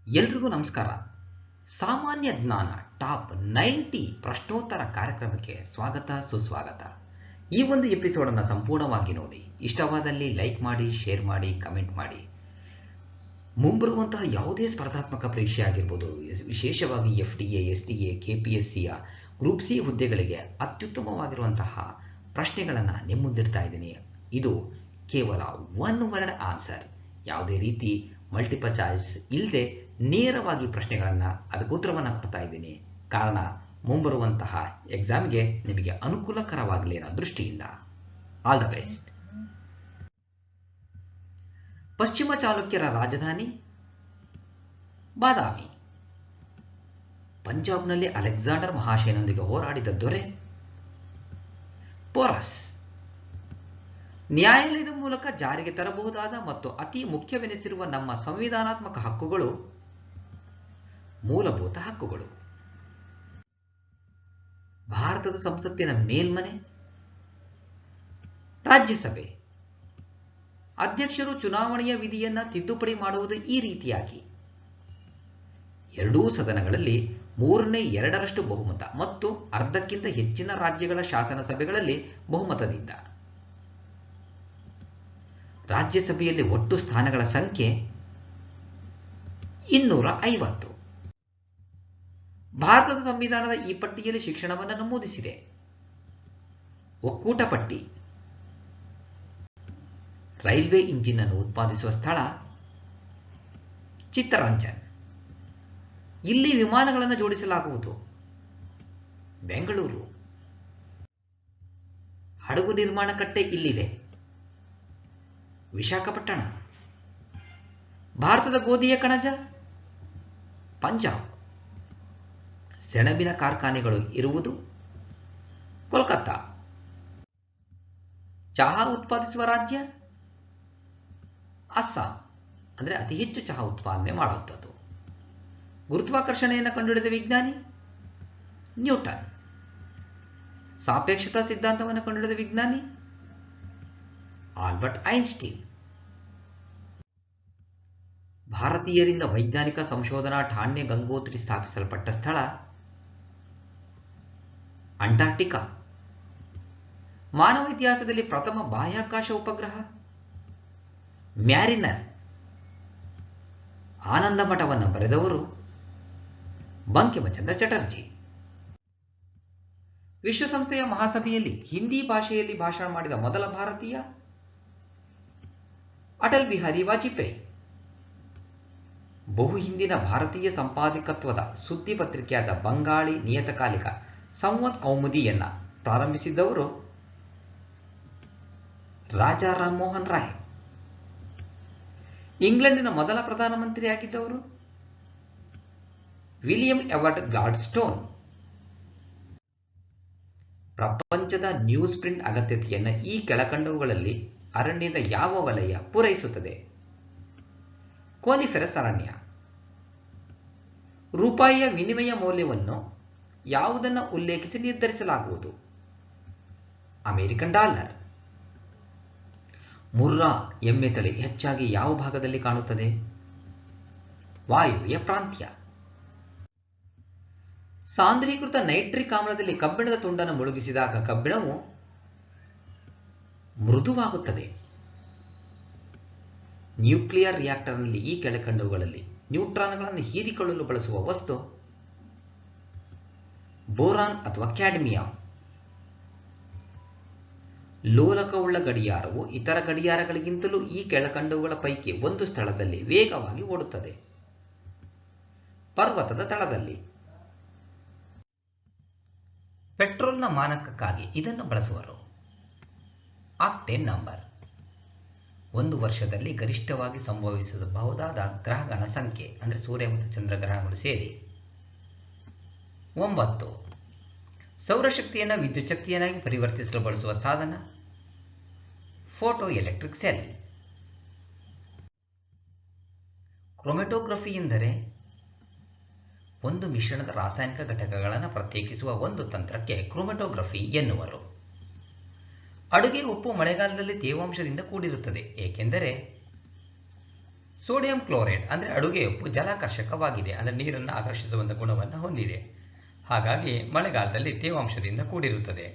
ಎಲ್ರಿಗೂ ನಮಸ್ಕಾರ. ಸಾಮಾನ್ಯ ಜ್ಞಾನ ಟಾಪ್ 90 ಪ್ರಶ್ನೋತ್ತರ ಕಾರ್ಯಕ್ರಮಕ್ಕೆ ಸ್ವಾಗತ ಸುಸ್ವಾಗತ. ಈ ಒಂದು ಎಪಿಸೋಡನ್ನು ಸಂಪೂರ್ಣವಾಗಿ ನೋಡಿ. ಇಷ್ಟವಾದಲ್ಲಿ ಲೈಕ್ ಮಾಡಿ, ಶೇರ್ ಮಾಡಿ, ಕಮೆಂಟ್ ಮಾಡಿ. ಮುಂಬರುವಂತಹ ಯಾವುದೇ ಸ್ಪರ್ಧಾತ್ಮಕ ಪರೀಕ್ಷೆ ಆಗಿರ್ಬೋದು, ವಿಶೇಷವಾಗಿ FDA, STA, KPSCಯ ಗ್ರೂಪ್ ಸಿ ಹುದ್ದೆಗಳಿಗೆ ಅತ್ಯುತ್ತಮವಾಗಿರುವಂತಹ ಪ್ರಶ್ನೆಗಳನ್ನು ನಿಮ್ಮ ಮುಂದಿಡ್ತಾ ಇದ್ದೀನಿ. ಇದು ಕೇವಲ ಒನ್ ವರ್ಡ್ ಆನ್ಸರ್, ಯಾವುದೇ ರೀತಿ ಮಲ್ಟಿಪಲ್ ಚಾಯ್ಸ್ ಇಲ್ಲದೆ ನೇರವಾಗಿ ಪ್ರಶ್ನೆಗಳನ್ನು ಅದಕ್ಕೆ ಉತ್ತರವನ್ನು ಕೊಡ್ತಾ ಇದ್ದೀನಿ. ಕಾರಣ ಮುಂಬರುವಂತಹ ಎಕ್ಸಾಮ್ಗೆ ನಿಮಗೆ ಅನುಕೂಲಕರವಾಗಲಿ ಅನ್ನೋ ದೃಷ್ಟಿಯಿಂದ. All the best. ಪಶ್ಚಿಮ ಚಾಲುಕ್ಯರ ರಾಜಧಾನಿ ಬಾದಾಮಿ. ಪಂಜಾಬ್ನಲ್ಲಿ ಅಲೆಕ್ಸಾಂಡರ್ ಮಹಾಶಯನೊಂದಿಗೆ ಹೋರಾಡಿದ ದೊರೆ ಪೋರಸ್. ನ್ಯಾಯಾಲಯದ ಮೂಲಕ ಜಾರಿಗೆ ತರಬಹುದಾದ ಮತ್ತು ಅತಿ ಮುಖ್ಯವೆನಿಸಿರುವ ನಮ್ಮ ಸಂವಿಧಾನಾತ್ಮಕ ಹಕ್ಕುಗಳು ಮೂಲಭೂತ ಹಕ್ಕುಗಳು. ಭಾರತದ ಸಂಸತ್ತಿನ ಮೇಲ್ಮನೆ ರಾಜ್ಯಸಭೆ. ಅಧ್ಯಕ್ಷರು ಚುನಾವಣೆಯ ವಿಧಿಯನ್ನ ತಿದ್ದುಪಡಿ ಮಾಡುವುದು ಈ ರೀತಿಯಾಗಿ: ಎರಡೂ ಸದನಗಳಲ್ಲಿ 3/2 ಬಹುಮತ ಮತ್ತು ಅರ್ಧಕ್ಕಿಂತ ಹೆಚ್ಚಿನ ರಾಜ್ಯಗಳ ಶಾಸನಸಭೆಗಳಲ್ಲಿ ಬಹುಮತದಿಂದ. ರಾಜ್ಯಸಭೆಯಲ್ಲಿ ಒಟ್ಟು ಸ್ಥಾನಗಳ ಸಂಖ್ಯೆ 250. ಭಾರತದ ಸಂವಿಧಾನದ ಈ ಪಟ್ಟಿಯಲ್ಲಿ ಶಿಕ್ಷಣವನ್ನು ನಮೂದಿಸಿದೆ. ಒಕ್ಕೂಟ ಪಟ್ಟಿ. ರೈಲ್ವೆ ಇಂಜಿನ್ ಅನ್ನು ಉತ್ಪಾದಿಸುವ ಸ್ಥಳ ಚಿತ್ತರಂಜನ್. ಇಲ್ಲಿ ವಿಮಾನಗಳನ್ನು ಜೋಡಿಸಲಾಗುವುದು ಬೆಂಗಳೂರು. ಹಡಗು ನಿರ್ಮಾಣ ಕಟ್ಟೆ ಇಲ್ಲಿದೆ ವಿಶಾಖಪಟ್ಟಣ. ಭಾರತದ ಗೋಧಿಯ ಕಣಜ ಪಂಜಾಬ್. ಸೆಣಬಿನ ಕಾರ್ಖಾನೆಗಳು ಇರುವುದು ಕೋಲ್ಕತ್ತಾ. ಚಹಾ ಉತ್ಪಾದಿಸುವ ರಾಜ್ಯ ಅಸ್ಸಾಂ, ಅಂದರೆ ಅತಿ ಹೆಚ್ಚು ಚಹಾ ಉತ್ಪಾದನೆ ಮಾಡುವಂಥದ್ದು. ಗುರುತ್ವಾಕರ್ಷಣೆಯನ್ನು ಕಂಡುಹಿಡಿದ ವಿಜ್ಞಾನಿ ನ್ಯೂಟನ್. ಸಾಪೇಕ್ಷತಾ ಸಿದ್ಧಾಂತವನ್ನು ಕಂಡುಹಿಡಿದ ವಿಜ್ಞಾನಿ ಆಲ್ಬರ್ಟ್ ಐನ್ಸ್ಟೀನ್. ಭಾರತೀಯರಿಂದ ವೈಜ್ಞಾನಿಕ ಸಂಶೋಧನಾ ಠಾಣೆ ಗಂಗೋತ್ರಿ ಸ್ಥಾಪಿಸಲ್ಪಟ್ಟ ಸ್ಥಳ ಅಂಟಾರ್ಟಿಕಾ. ಮಾನವ ಇತಿಹಾಸದಲ್ಲಿ ಪ್ರಥಮ ಬಾಹ್ಯಾಕಾಶ ಉಪಗ್ರಹ ಮ್ಯಾರಿನರ್. ಆನಂದ ಮಠವನ್ನು ಬರೆದವರು ಬಂಕಿಮಚಂದ್ರ ಚಟರ್ಜಿ. ವಿಶ್ವಸಂಸ್ಥೆಯ ಮಹಾಸಭೆಯಲ್ಲಿ ಹಿಂದಿ ಭಾಷೆಯಲ್ಲಿ ಭಾಷಣ ಮಾಡಿದ ಮೊದಲ ಭಾರತೀಯ ಅಟಲ್ ಬಿಹಾರಿ ವಾಜಪೇಯಿ. ಬಹು ಹಿಂದಿನ ಭಾರತೀಯ ಸಂಪಾದಕತ್ವದ ಸುದ್ದಿ ಪತ್ರಿಕೆಯಾದ ಬಂಗಾಳಿ ನಿಯತಕಾಲಿಕ ಸಂವತ್ ಕೌಮುದಿಯನ್ನ ಪ್ರಾರಂಭಿಸಿದ್ದವರು ರಾಜಾ ರಾಮಮೋಹನ್ ರಾಯ್. ಇಂಗ್ಲೆಂಡಿನ ಮೊದಲ ಪ್ರಧಾನಮಂತ್ರಿಯಾಗಿದ್ದವರು ವಿಲಿಯಂ ಎವರ್ಡ್ ಗ್ಲಾಡ್ಸ್ಟೋನ್. ಪ್ರಪಂಚದ ನ್ಯೂಸ್ ಪ್ರಿಂಟ್ ಅಗತ್ಯತೆಯನ್ನು ಈ ಕೆಳಕಂಡವುಗಳಲ್ಲಿ ಅರಣ್ಯದ ಯಾವ ವಲಯ ಪೂರೈಸುತ್ತದೆ? ಕೋನಿಫೆರಸ್ ಅರಣ್ಯ. ರೂಪಾಯಿಯ ವಿನಿಮಯ ಮೌಲ್ಯವನ್ನು ಯಾವುದನ್ನು ಉಲ್ಲೇಖಿಸಿ ನಿರ್ಧರಿಸಲಾಗುವುದು? American dollar. ಮುರ್ರಾ ಎಮ್ಮೆ ತಳಿ ಹೆಚ್ಚಾಗಿ ಯಾವ ಭಾಗದಲ್ಲಿ ಕಾಣುತ್ತದೆ? ವಾಯುವ್ಯ ಪ್ರಾಂತ್ಯ. ಸಾಂದ್ರೀಕೃತ ನೈಟ್ರಿಕ್ ಆಮ್ಲದಲ್ಲಿ ಕಬ್ಬಿಣದ ತುಂಡನ್ನು ಮುಳುಗಿಸಿದಾಗ ಕಬ್ಬಿಣವು ಮೃದುವಾಗುತ್ತದೆ. ನ್ಯೂಕ್ಲಿಯರ್ ರಿಯಾಕ್ಟರ್ನಲ್ಲಿ ಈ ಕೆಳಕಂಡವುಗಳಲ್ಲಿ ನ್ಯೂಟ್ರಾನ್ಗಳನ್ನು ಹೀರಿಕೊಳ್ಳಲು ಬಳಸುವ ವಸ್ತು ಬೋರಾನ್ ಅಥವಾ ಕ್ಯಾಡ್ಮಿಯಂ. ಲೋಲಕವುಳ್ಳ ಗಡಿಯಾರವು ಇತರ ಗಡಿಯಾರಗಳಿಗಿಂತಲೂ ಈ ಕೆಳಕಂಡವುಗಳ ಪೈಕಿ ಒಂದು ಸ್ಥಳದಲ್ಲಿ ವೇಗವಾಗಿ ಓಡುತ್ತದೆ. ಪರ್ವತದ ತಳದಲ್ಲಿ. ಪೆಟ್ರೋಲ್ನ ಮಾನಕಕ್ಕಾಗಿ ಇದನ್ನು ಬಳಸುವರು ಆಕ್ಟೇನ್ ನಂಬರ್. ಒಂದು ವರ್ಷದಲ್ಲಿ ಗರಿಷ್ಠವಾಗಿ ಸಂಭವಿಸಬಹುದಾದ ಗ್ರಹಗಳ ಸಂಖ್ಯೆ, ಅಂದರೆ ಸೂರ್ಯ ಮತ್ತು ಚಂದ್ರಗ್ರಹಗಳು ಸೇರಿ 9. ಸೌರಶಕ್ತಿಯನ್ನು ವಿದ್ಯುತ್ ಶಕ್ತಿಯನ್ನಾಗಿ ಪರಿವರ್ತಿಸಲು ಬಳಸುವ ಸಾಧನ ಫೋಟೋ ಎಲೆಕ್ಟ್ರಿಕ್ ಸೆಲ್. ಕ್ರೊಮೆಟೋಗ್ರಫಿ ಎಂದರೆ ಒಂದು ಮಿಶ್ರಣದ ರಾಸಾಯನಿಕ ಘಟಕಗಳನ್ನು ಪ್ರತ್ಯೇಕಿಸುವ ಒಂದು ತಂತ್ರಕ್ಕೆ ಕ್ರೊಮೆಟೋಗ್ರಫಿ ಎನ್ನುವರು. ಅಡುಗೆ ಉಪ್ಪು ಮಳೆಗಾಲದಲ್ಲಿ ತೇವಾಂಶದಿಂದ ಕೂಡಿರುತ್ತದೆ, ಏಕೆಂದರೆ ಸೋಡಿಯಂ ಕ್ಲೋರೈಡ್ ಅಂದರೆ ಅಡುಗೆ ಉಪ್ಪು ಜಲಾಕರ್ಷಕವಾಗಿದೆ, ಅಂದರೆ ನೀರನ್ನು ಆಕರ್ಷಿಸುವಂಥ ಗುಣವನ್ನು ಹೊಂದಿದೆ. ಹಾಗಾಗಿ ಮಳೆಗಾಲದಲ್ಲಿ ತೇವಾಂಶದಿಂದ ಕೂಡಿರುತ್ತದೆ.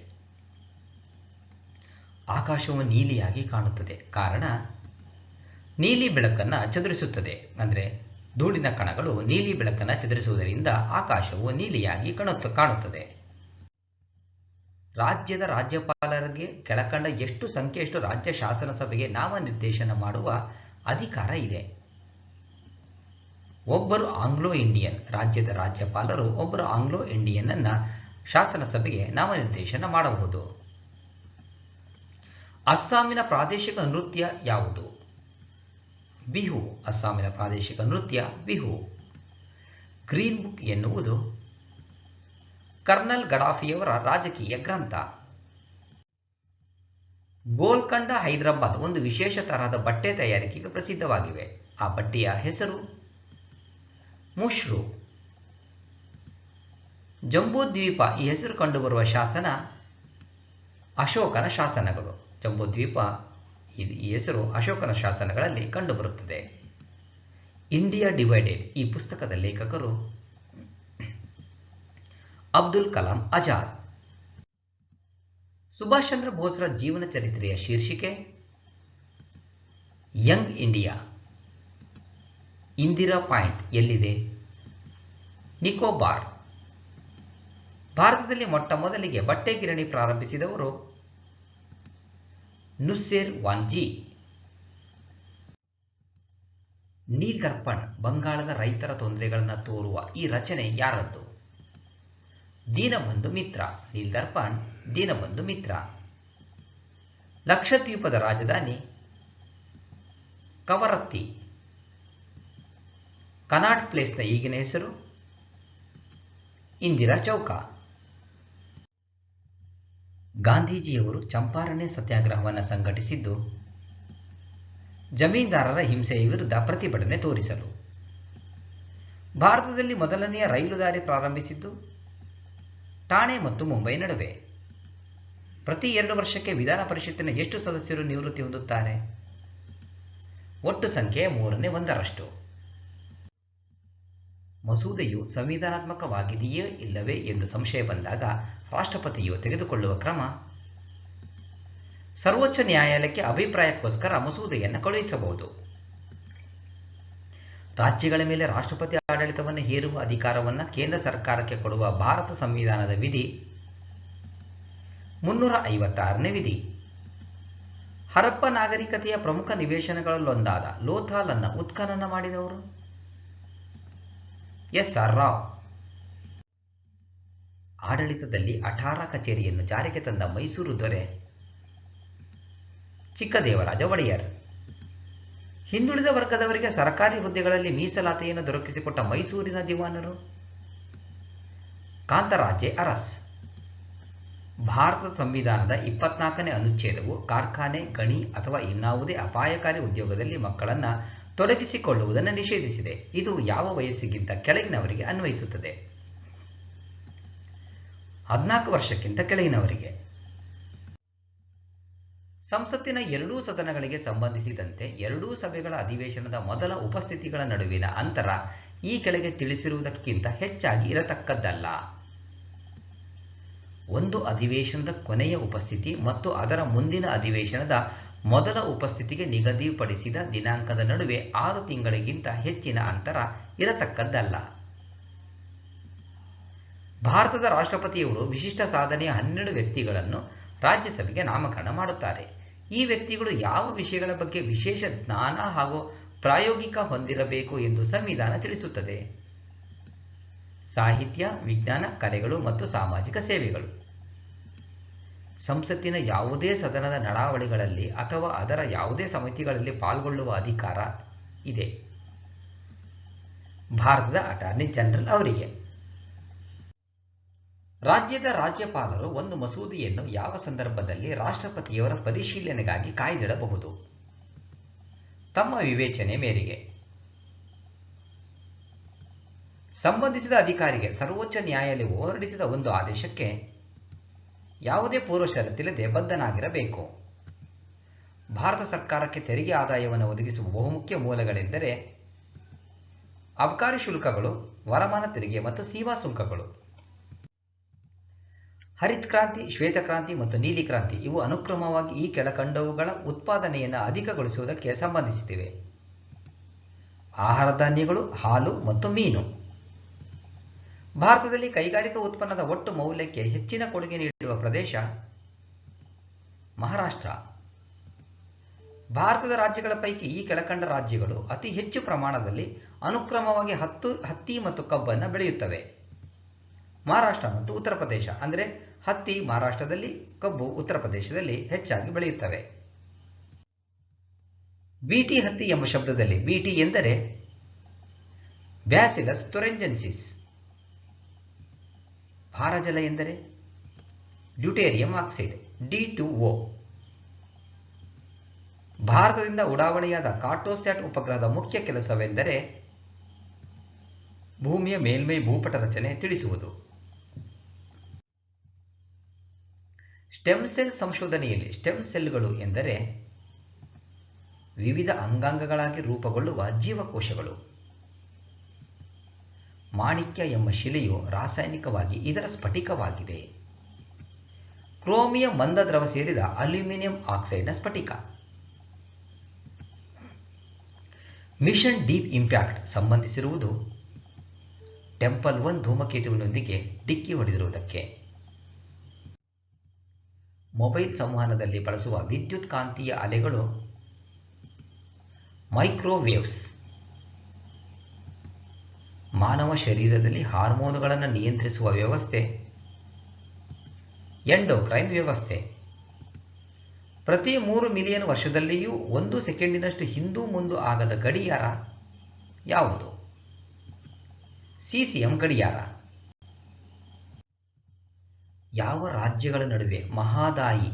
ಆಕಾಶವು ನೀಲಿಯಾಗಿ ಕಾಣುತ್ತದೆ, ಕಾರಣ ನೀಲಿ ಬೆಳಕನ್ನು ಚದುರಿಸುತ್ತದೆ. ಅಂದರೆ ಧೂಳಿನ ಕಣಗಳು ನೀಲಿ ಬೆಳಕನ್ನು ಚದುರಿಸುವುದರಿಂದ ಆಕಾಶವು ನೀಲಿಯಾಗಿ ಕಾಣುತ್ತದೆ. ರಾಜ್ಯದ ರಾಜ್ಯಪಾಲರಿಗೆ ಕೆಳಕಂಡ ಎಷ್ಟು ಸಂಖ್ಯೆಯಷ್ಟು ರಾಜ್ಯ ಶಾಸನಸಭೆಗೆ ನಾಮನಿರ್ದೇಶನ ಮಾಡುವ ಅಧಿಕಾರ ಇದೆ? ಒಬ್ಬರು ಆಂಗ್ಲೋ ಇಂಡಿಯನ್. ರಾಜ್ಯದ ರಾಜ್ಯಪಾಲರು ಒಬ್ಬರು ಆಂಗ್ಲೋ ಇಂಡಿಯನ್ ಅನ್ನ ಶಾಸನಸಭೆಗೆ ನಾಮನಿರ್ದೇಶನ ಮಾಡಬಹುದು. ಅಸ್ಸಾಮಿನ ಪ್ರಾದೇಶಿಕ ನೃತ್ಯ ಯಾವುದು? ಬಿಹು. ಅಸ್ಸಾಮಿನ ಪ್ರಾದೇಶಿಕ ನೃತ್ಯ ಬಿಹು. ಗ್ರೀನ್ ಬುಕ್ ಎನ್ನುವುದು ಕರ್ನಲ್ ಗಡಾಫಿಯವರ ರಾಜಕೀಯ ಗ್ರಂಥ. ಗೋಲ್ಕಂಡ, ಹೈದರಾಬಾದ್ ಒಂದು ವಿಶೇಷ ತರಹದ ಬಟ್ಟೆ ತಯಾರಿಕೆಗೆ ಪ್ರಸಿದ್ಧವಾಗಿವೆ. ಆ ಬಟ್ಟೆಯ ಹೆಸರು ಮುಶ್ರು. ಜಂಬೂದ್ವೀಪ ಈ ಹೆಸರು ಕಂಡುಬರುವ ಶಾಸನ ಅಶೋಕನ ಶಾಸನಗಳು. ಜಂಬೂದ್ವೀಪ ಈ ಹೆಸರು ಅಶೋಕನ ಶಾಸನಗಳಲ್ಲಿ ಕಂಡುಬರುತ್ತದೆ. ಇಂಡಿಯಾ ಡಿವೈಡೆಡ್ ಈ ಪುಸ್ತಕದ ಲೇಖಕರು ಅಬ್ದುಲ್ ಕಲಾಂ ಆಜಾದ್. ಸುಭಾಷ್ ಚಂದ್ರ ಬೋಸ್ರ ಜೀವನ ಚರಿತ್ರೆಯ ಶೀರ್ಷಿಕೆ ಯಂಗ್ ಇಂಡಿಯಾ. ಇಂದಿರಾ ಪಾಯಿಂಟ್ ಎಲ್ಲಿದೆ? ನಿಕೋಬಾರ್. ಭಾರತದಲ್ಲಿ ಮೊಟ್ಟ ಮೊದಲಿಗೆ ಬಟ್ಟೆ ಗಿರಣಿ ಪ್ರಾರಂಭಿಸಿದವರು ನುಸ್ಸೇರ್ ವಾಂಜಿ. ನೀಲ್ ದರ್ಪಣ್ ಬಂಗಾಳದ ರೈತರ ತೊಂದರೆಗಳನ್ನು ತೋರುವ ಈ ರಚನೆ ಯಾರದ್ದು? ದೀನಬಂಧು ಮಿತ್ರ. ನೀಲ್ ದರ್ಪಣ್ ದೀನಬಂಧು ಮಿತ್ರ. ಲಕ್ಷದ್ವೀಪದ ರಾಜಧಾನಿ ಕವರತ್ತಿ. ಕನಾಟ್ ಪ್ಲೇಸ್ನ ಈಗಿನ ಹೆಸರು ಇಂದಿರಾ ಚೌಕ. ಗಾಂಧೀಜಿಯವರು ಚಂಪಾರಣೆ ಸತ್ಯಾಗ್ರಹವನ್ನು ಸಂಘಟಿಸಿದ್ದು ಜಮೀನ್ದಾರರ ಹಿಂಸೆಯ ವಿರುದ್ಧ ಪ್ರತಿಭಟನೆ ತೋರಿಸಲು. ಭಾರತದಲ್ಲಿ ಮೊದಲನೆಯ ರೈಲು ದಾರಿ ಪ್ರಾರಂಭಿಸಿದ್ದು ಠಾಣೆ ಮತ್ತು ಮುಂಬೈ ನಡುವೆ. ಪ್ರತಿ 2 ವರ್ಷಕ್ಕೆ ವಿಧಾನ ಪರಿಷತ್ತಿನ ಎಷ್ಟು ಸದಸ್ಯರು ನಿವೃತ್ತಿ ಹೊಂದುತ್ತಾರೆ? ಒಟ್ಟು ಸಂಖ್ಯೆ 1/3. ಮಸೂದೆಯು ಸಂವಿಧಾನಾತ್ಮಕವಾಗಿದೆಯೇ ಇಲ್ಲವೇ ಎಂದು ಸಂಶಯ ಬಂದಾಗ ರಾಷ್ಟ್ರಪತಿಯು ತೆಗೆದುಕೊಳ್ಳುವ ಕ್ರಮ ಸರ್ವೋಚ್ಚ ನ್ಯಾಯಾಲಯಕ್ಕೆ ಅಭಿಪ್ರಾಯಕ್ಕೋಸ್ಕರ ಮಸೂದೆಯನ್ನು ಕಳುಹಿಸಬಹುದು. ರಾಜ್ಯಗಳ ಮೇಲೆ ರಾಷ್ಟ್ರಪತಿ ಆಡಳಿತವನ್ನು ಹೇರುವ ಅಧಿಕಾರವನ್ನು ಕೇಂದ್ರ ಸರ್ಕಾರಕ್ಕೆ ಕೊಡುವ ಭಾರತ ಸಂವಿಧಾನದ ವಿಧಿ 356ನೇ ವಿಧಿ. ಹರಪ್ಪ ನಾಗರಿಕತೆಯ ಪ್ರಮುಖ ನಿವೇಶನಗಳಲ್ಲೊಂದಾದ ಲೋಥಾಲ್ ಅನ್ನು ಉತ್ಖನನ ಮಾಡಿದವರು ಎಸ್.ಆರ್. ರಾವ್. ಆಡಳಿತದಲ್ಲಿ ಅಠಾರ ಕಚೇರಿಯನ್ನು ಜಾರಿಗೆ ತಂದ ಮೈಸೂರು ದೊರೆ ಚಿಕ್ಕದೇವರಾಜ ಒಡೆಯರ್. ಹಿಂದುಳಿದ ವರ್ಗದವರಿಗೆ ಸರ್ಕಾರಿ ಹುದ್ದೆಗಳಲ್ಲಿ ಮೀಸಲಾತಿಯನ್ನು ದೊರಕಿಸಿಕೊಟ್ಟ ಮೈಸೂರಿನ ದಿವಾನರು ಕಾಂತರಾಜೆ ಅರಸ್. ಭಾರತದ ಸಂವಿಧಾನದ 24ನೇ ಅನುಚ್ಛೇದವು ಕಾರ್ಖಾನೆ, ಗಣಿ ಅಥವಾ ಇನ್ನಾವುದೇ ಅಪಾಯಕಾರಿ ಉದ್ಯೋಗದಲ್ಲಿ ಮಕ್ಕಳನ್ನು ತೊಡಗಿಸಿಕೊಳ್ಳುವುದನ್ನು ನಿಷೇಧಿಸಿದೆ. ಇದು ಯಾವ ವಯಸ್ಸಿಗಿಂತ ಕೆಳಗಿನವರಿಗೆ ಅನ್ವಯಿಸುತ್ತದೆ? 14 ವರ್ಷಕ್ಕಿಂತ ಕೆಳಗಿನವರಿಗೆ. ಸಂಸತ್ತಿನ ಎರಡೂ ಸದನಗಳಿಗೆ ಸಂಬಂಧಿಸಿದಂತೆ ಎರಡೂ ಸಭೆಗಳ ಅಧಿವೇಶನದ ಮೊದಲ ಉಪಸ್ಥಿತಿಗಳ ನಡುವಿನ ಅಂತರ ಈ ಕೆಳಗೆ ತಿಳಿಸಿರುವುದಕ್ಕಿಂತ ಹೆಚ್ಚಾಗಿ ಇರತಕ್ಕದ್ದಲ್ಲ. ಒಂದು ಅಧಿವೇಶನದ ಕೊನೆಯ ಉಪಸ್ಥಿತಿ ಮತ್ತು ಅದರ ಮುಂದಿನ ಅಧಿವೇಶನದ ಮೊದಲ ಉಪಸ್ಥಿತಿಗೆ ನಿಗದಿಪಡಿಸಿದ ದಿನಾಂಕದ ನಡುವೆ 6 ತಿಂಗಳಿಗಿಂತ ಹೆಚ್ಚಿನ ಅಂತರ ಇರತಕ್ಕದ್ದಲ್ಲ. ಭಾರತದ ರಾಷ್ಟ್ರಪತಿಯವರು ವಿಶಿಷ್ಟ ಸಾಧನೆಯ 12 ವ್ಯಕ್ತಿಗಳನ್ನು ರಾಜ್ಯಸಭೆಗೆ ನಾಮಕರಣ ಮಾಡುತ್ತಾರೆ. ಈ ವ್ಯಕ್ತಿಗಳು ಯಾವ ವಿಷಯಗಳ ಬಗ್ಗೆ ವಿಶೇಷ ಜ್ಞಾನ ಹಾಗೂ ಪ್ರಾಯೋಗಿಕ ಹೊಂದಿರಬೇಕು ಎಂದು ಸಂವಿಧಾನ ತಿಳಿಸುತ್ತದೆ? ಸಾಹಿತ್ಯ, ವಿಜ್ಞಾನ, ಕಲೆಗಳು ಮತ್ತು ಸಾಮಾಜಿಕ ಸೇವೆಗಳು. ಸಂಸತ್ತಿನ ಯಾವುದೇ ಸದನದ ನಡಾವಳಿಗಳಲ್ಲಿ ಅಥವಾ ಅದರ ಯಾವುದೇ ಸಮಿತಿಗಳಲ್ಲಿ ಪಾಲ್ಗೊಳ್ಳುವ ಅಧಿಕಾರ ಇದೆ ಭಾರತದ ಅಟಾರ್ನಿ ಜನರಲ್ ಅವರಿಗೆ. ರಾಜ್ಯದ ರಾಜ್ಯಪಾಲರು ಒಂದು ಮಸೂದೆಯನ್ನು ಯಾವ ಸಂದರ್ಭದಲ್ಲಿ ರಾಷ್ಟ್ರಪತಿಯವರ ಪರಿಶೀಲನೆಗಾಗಿ ಕಾಯ್ದಿಡಬಹುದು? ತಮ್ಮ ವಿವೇಚನೆ ಮೇರೆಗೆ. ಸಂಬಂಧಿಸಿದ ಅಧಿಕಾರಿಗೆ ಸರ್ವೋಚ್ಚ ನ್ಯಾಯಾಲಯವು ಹೊರಡಿಸಿದ ಒಂದು ಆದೇಶಕ್ಕೆ ಯಾವುದೇ ಪೂರ್ವ ಷರತ್ತಿಲ್ಲದೆ ಬದ್ಧನಾಗಿರಬೇಕು. ಭಾರತ ಸರ್ಕಾರಕ್ಕೆ ತೆರಿಗೆ ಆದಾಯವನ್ನು ಒದಗಿಸುವ ಬಹುಮುಖ್ಯ ಮೂಲಗಳೆಂದರೆ ಅಬಕಾರಿ ಶುಲ್ಕಗಳು, ವರಮಾನ ತೆರಿಗೆ ಮತ್ತು ಸೇವಾ ಸುಂಕಗಳು. ಹರಿತ್ ಕ್ರಾಂತಿ, ಶ್ವೇತಕ್ರಾಂತಿ ಮತ್ತು ನೀಲಿ ಕ್ರಾಂತಿ ಇವು ಅನುಕ್ರಮವಾಗಿ ಈ ಕೆಳಕಂಡವುಗಳ ಉತ್ಪಾದನೆಯನ್ನು ಅಧಿಕಗೊಳಿಸುವುದಕ್ಕೆ ಸಂಬಂಧಿಸಿವೆ. ಆಹಾರ ಧಾನ್ಯಗಳು, ಹಾಲು ಮತ್ತು ಮೀನು. ಭಾರತದಲ್ಲಿ ಕೈಗಾರಿಕಾ ಉತ್ಪನ್ನದ ಒಟ್ಟು ಮೌಲ್ಯಕ್ಕೆ ಹೆಚ್ಚಿನ ಕೊಡುಗೆ ನೀಡುವ ಪ್ರದೇಶ ಮಹಾರಾಷ್ಟ್ರ. ಭಾರತದ ರಾಜ್ಯಗಳ ಪೈಕಿ ಈ ಕೆಳಕಂಡ ರಾಜ್ಯಗಳು ಅತಿ ಹೆಚ್ಚು ಪ್ರಮಾಣದಲ್ಲಿ ಅನುಕ್ರಮವಾಗಿ ಹತ್ತಿ ಮತ್ತು ಕಬ್ಬನ್ನು ಬೆಳೆಯುತ್ತವೆ. ಮಹಾರಾಷ್ಟ್ರ ಮತ್ತು ಉತ್ತರ ಪ್ರದೇಶ. ಅಂದರೆ ಹತ್ತಿ ಮಹಾರಾಷ್ಟ್ರದಲ್ಲಿ, ಕಬ್ಬು ಉತ್ತರ ಪ್ರದೇಶದಲ್ಲಿ ಹೆಚ್ಚಾಗಿ ಬೆಳೆಯುತ್ತವೆ. ಬೀಟಿ ಹತ್ತಿ ಎಂಬ ಶಬ್ದದಲ್ಲಿ ಬೀಟಿ ಎಂದರೆ ಬ್ಯಾಸಿಲಸ್ ಥುರಿಂಜೆನ್ಸಿಸ್. ಭಾರಜಲ ಎಂದರೆ ಡ್ಯೂಟೇರಿಯಂ ಆಕ್ಸೈಡ್ D2O. ಭಾರತದಿಂದ ಉಡಾವಣೆಯಾದ ಕಾರ್ಟೋಸ್ಯಾಟ್ ಉಪಗ್ರಹದ ಮುಖ್ಯ ಕೆಲಸವೆಂದರೆ ಭೂಮಿಯ ಮೇಲ್ಮೈ ಭೂಪಟ ರಚನೆ ತಿಳಿಸುವುದು. ಸ್ಟೆಮ್ ಸೆಲ್ ಸಂಶೋಧನೆಯಲ್ಲಿ ಸ್ಟೆಮ್ ಸೆಲ್ಗಳು ಎಂದರೆ ವಿವಿಧ ಅಂಗಾಂಗಗಳಾಗಿ ರೂಪುಗೊಳ್ಳುವ ಜೀವಕೋಶಗಳು. ಮಾಣಿಕ್ಯ ಎಂಬ ಶಿಲೆಯು ರಾಸಾಯನಿಕವಾಗಿ ಇದರ ಸ್ಫಟಿಕವಾಗಿದೆ. ಕ್ರೋಮಿಯಂ ಮಂದ ದ್ರವ ಸೇರಿದ ಅಲ್ಯೂಮಿನಿಯಂ ಆಕ್ಸೈಡ್ನ ಸ್ಫಟಿಕ. ಮಿಷನ್ ಡೀಪ್ ಇಂಪ್ಯಾಕ್ಟ್ ಸಂಬಂಧಿಸಿರುವುದು ಟೆಂಪಲ್ 1 ಧೂಮಕೇತುವಿನೊಂದಿಗೆ ಡಿಕ್ಕಿ ಹೊಡೆದಿರುವುದಕ್ಕೆ. ಮೊಬೈಲ್ ಸಂವಹನದಲ್ಲಿ ಬಳಸುವ ವಿದ್ಯುತ್ ಕಾಂತೀಯ ಅಲೆಗಳು ಮೈಕ್ರೋವೇವ್ಸ್. ಮಾನವ ಶರೀರದಲ್ಲಿ ಹಾರ್ಮೋನುಗಳನ್ನು ನಿಯಂತ್ರಿಸುವ ವ್ಯವಸ್ಥೆ ಎಂಡೋಕ್ರೈನ್ ವ್ಯವಸ್ಥೆ. ಪ್ರತಿ 3 ಮಿಲಿಯನ್ ವರ್ಷದಲ್ಲಿಯೂ 1 ಸೆಕೆಂಡಿನಷ್ಟು ಹಿಂದೂ ಮುಂದು ಆಗದ ಗಡಿಯಾರ ಯಾವುದು? CCM ಗಡಿಯಾರ. ಯಾವ ರಾಜ್ಯಗಳ ನಡುವೆ ಮಹಾದಾಯಿ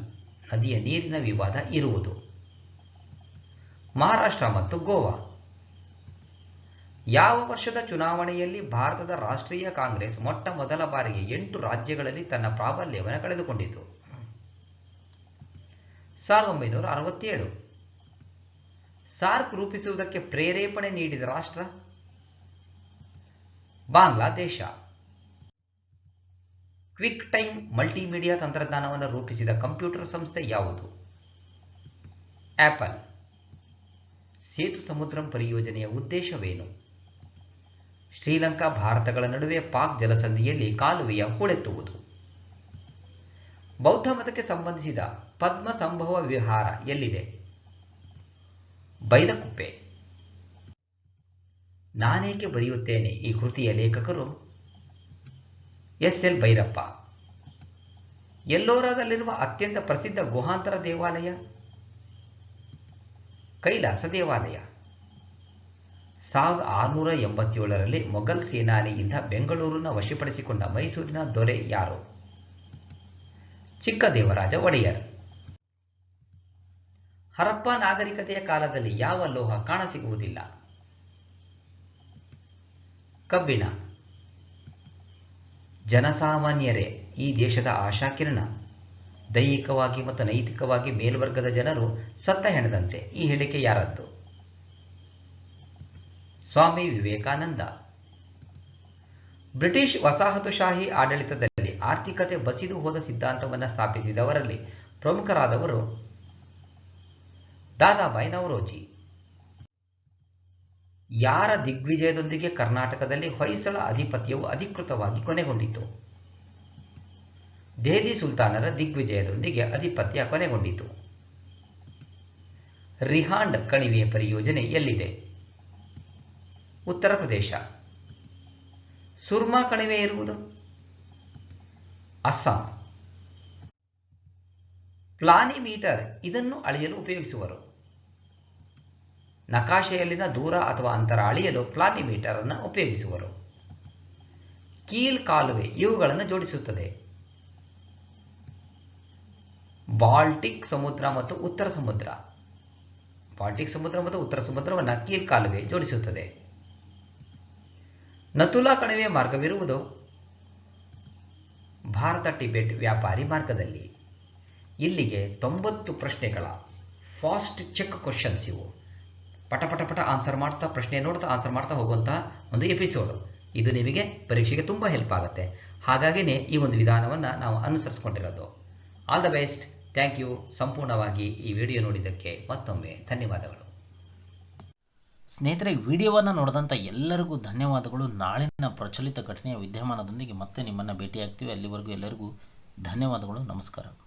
ನದಿಯ ನೀರಿನ ವಿವಾದ ಇರುವುದು? ಮಹಾರಾಷ್ಟ್ರ ಮತ್ತು ಗೋವಾ. ಯಾವ ವರ್ಷದ ಚುನಾವಣೆಯಲ್ಲಿ ಭಾರತದ ರಾಷ್ಟ್ರೀಯ ಕಾಂಗ್ರೆಸ್ ಮೊಟ್ಟ ಮೊದಲ ಬಾರಿಗೆ 8 ರಾಜ್ಯಗಳಲ್ಲಿ ತನ್ನ ಪ್ರಾಬಲ್ಯವನ್ನು ಕಳೆದುಕೊಂಡಿತು? 1967. ಸಾರ್ಕ್ ರೂಪಿಸುವುದಕ್ಕೆ ಪ್ರೇರೇಪಣೆ ನೀಡಿದ ರಾಷ್ಟ್ರ ಬಾಂಗ್ಲಾದೇಶ. ಕ್ವಿಕ್ ಟೈಮ್ ಮಲ್ಟಿಮೀಡಿಯಾ ತಂತ್ರಜ್ಞಾನವನ್ನು ರೂಪಿಸಿದ ಕಂಪ್ಯೂಟರ್ ಸಂಸ್ಥೆ ಯಾವುದು? ಆಪಲ್. ಸೇತು ಸಮುದ್ರಂ ಪರಿಯೋಜನೆಯ ಉದ್ದೇಶವೇನು? ಶ್ರೀಲಂಕಾ ಭಾರತಗಳ ನಡುವೆ ಪಾಕ್ ಜಲಸಂಧಿಯಲ್ಲಿ ಕಾಲುವೆಯ ಹೂಳೆತ್ತುವುದು. ಬೌದ್ಧ ಮತಕ್ಕೆ ಸಂಬಂಧಿಸಿದ ಪದ್ಮ ಸಂಭವ ವಿಹಾರ ಎಲ್ಲಿದೆ? ಬೈಲಕುಪ್ಪೆ. ನಾನೇಕೆ ಬರೆಯುತ್ತೇನೆ ಈ ಕೃತಿಯ ಲೇಖಕರು SL ಭೈರಪ್ಪ. ಎಲ್ಲೋರಾದಲ್ಲಿರುವ ಅತ್ಯಂತ ಪ್ರಸಿದ್ಧ ಗುಹಾಂತರ ದೇವಾಲಯ ಕೈಲಾಸ ದೇವಾಲಯ. 1687ರಲ್ಲಿ ಮೊಘಲ್ ಸೇನಾನಿಯಿಂದ ಬೆಂಗಳೂರನ್ನು ವಶಪಡಿಸಿಕೊಂಡ ಮೈಸೂರಿನ ದೊರೆ ಯಾರು? ಚಿಕ್ಕದೇವರಾಜ ಒಡೆಯರ್. ಹರಪ್ಪ ನಾಗರಿಕತೆಯ ಕಾಲದಲ್ಲಿ ಯಾವ ಲೋಹ ಕಾಣಸಿಗುವುದಿಲ್ಲ? ಕಬ್ಬಿಣ. ಜನಸಾಮಾನ್ಯರೇ ಈ ದೇಶದ ಆಶಾಕಿರಣ. ದೈಹಿಕವಾಗಿ ಮತ್ತು ನೈತಿಕವಾಗಿ ಮೇಲ್ವರ್ಗದ ಜನರು ಸತ್ತ ಹೆಣದಂತೆ. ಈ ಹೇಳಿಕೆ ಯಾರದ್ದು? ಸ್ವಾಮಿ ವಿವೇಕಾನಂದ. ಬ್ರಿಟಿಷ್ ವಸಾಹತುಶಾಹಿ ಆಡಳಿತದಲ್ಲಿ ಆರ್ಥಿಕತೆ ಬಸಿದು ಹೋದ ಸಿದ್ಧಾಂತವನ್ನು ಸ್ಥಾಪಿಸಿದವರಲ್ಲಿ ಪ್ರಮುಖರಾದವರು ದಾದಾಬಾಯಿ ನವರೋಜಿ. ಯಾರ ದಿಗ್ವಿಜಯದೊಂದಿಗೆ ಕರ್ನಾಟಕದಲ್ಲಿ ಹೊಯ್ಸಳ ಅಧಿಪತ್ಯವು ಅಧಿಕೃತವಾಗಿ ಕೊನೆಗೊಂಡಿತು? ದೆಹಲಿ ಸುಲ್ತಾನರ ದಿಗ್ವಿಜಯದೊಂದಿಗೆ ಅಧಿಪತ್ಯ ಕೊನೆಗೊಂಡಿತು. ರಿಹಾಂಡ್ ಕಣಿವೆಯ ಪರಿಯೋಜನೆ ಎಲ್ಲಿದೆ? ಉತ್ತರ ಪ್ರದೇಶ. ಸುರ್ಮಾ ಕಣಿವೆ ಇರುವುದು ಅಸ್ಸಾಂ. ಪ್ಲಾನಿಮೀಟರ್ ಇದನ್ನು ಅಳೆಯಲು ಉಪಯೋಗಿಸುವರು. ನಕಾಶೆಯಲ್ಲಿನ ದೂರ ಅಥವಾ ಅಂತರ ಅಳೆಯಲು ಪ್ಲಾನಿಮೀಟರ್ ಅನ್ನು ಉಪಯೋಗಿಸುವರು. ಕೀಲ್ ಕಾಲುವೆ ಇವುಗಳನ್ನು ಜೋಡಿಸುತ್ತದೆ. ಬಾಲ್ಟಿಕ್ ಸಮುದ್ರ ಮತ್ತು ಉತ್ತರ ಸಮುದ್ರ. ಬಾಲ್ಟಿಕ್ ಸಮುದ್ರ ಮತ್ತು ಉತ್ತರ ಸಮುದ್ರವನ್ನು ಕೀಲ್ ಕಾಲುವೆ ಜೋಡಿಸುತ್ತದೆ. ನಥುಲಾ ಕಣಿವೆ ಮಾರ್ಗವಿರುವುದು ಭಾರತ ಟಿಬೆಟ್ ವ್ಯಾಪಾರಿ ಮಾರ್ಗದಲ್ಲಿ. ಇಲ್ಲಿಗೆ 90 ಪ್ರಶ್ನೆಗಳ ಫಾಸ್ಟ್ ಚೆಕ್ ಕ್ವಶನ್ಸ್ ಇವು. ಪಟ ಪಟ ಪಟ ಆನ್ಸರ್ ಮಾಡ್ತಾ, ಪ್ರಶ್ನೆ ನೋಡ್ತಾ ಆನ್ಸರ್ ಮಾಡ್ತಾ ಹೋಗುವಂತಹ ಒಂದು ಎಪಿಸೋಡು. ಇದು ನಿಮಗೆ ಪರೀಕ್ಷೆಗೆ ತುಂಬ ಹೆಲ್ಪ್ ಆಗುತ್ತೆ. ಹಾಗಾಗಿನೇ ಈ ಒಂದು ವಿಧಾನವನ್ನು ನಾವು ಅನುಸರಿಸ್ಕೊಂಡಿರೋದು. All the best. Thank you. ಸಂಪೂರ್ಣವಾಗಿ ಈ ವಿಡಿಯೋ ನೋಡಿದ್ದಕ್ಕೆ ಮತ್ತೊಮ್ಮೆ ಧನ್ಯವಾದಗಳು. ಸ್ನೇಹಿತರೆ, ವಿಡಿಯೋವನ್ನು ನೋಡಿದಂಥ ಎಲ್ಲರಿಗೂ ಧನ್ಯವಾದಗಳು. ನಾಳಿನ ಪ್ರಚಲಿತ ಘಟನೆಯ ವಿದ್ಯಮಾನದೊಂದಿಗೆ ಮತ್ತೆ ನಿಮ್ಮನ್ನು ಭೇಟಿಯಾಗ್ತೀವಿ. ಅಲ್ಲಿವರೆಗೂ ಎಲ್ಲರಿಗೂ ಧನ್ಯವಾದಗಳು. ನಮಸ್ಕಾರ.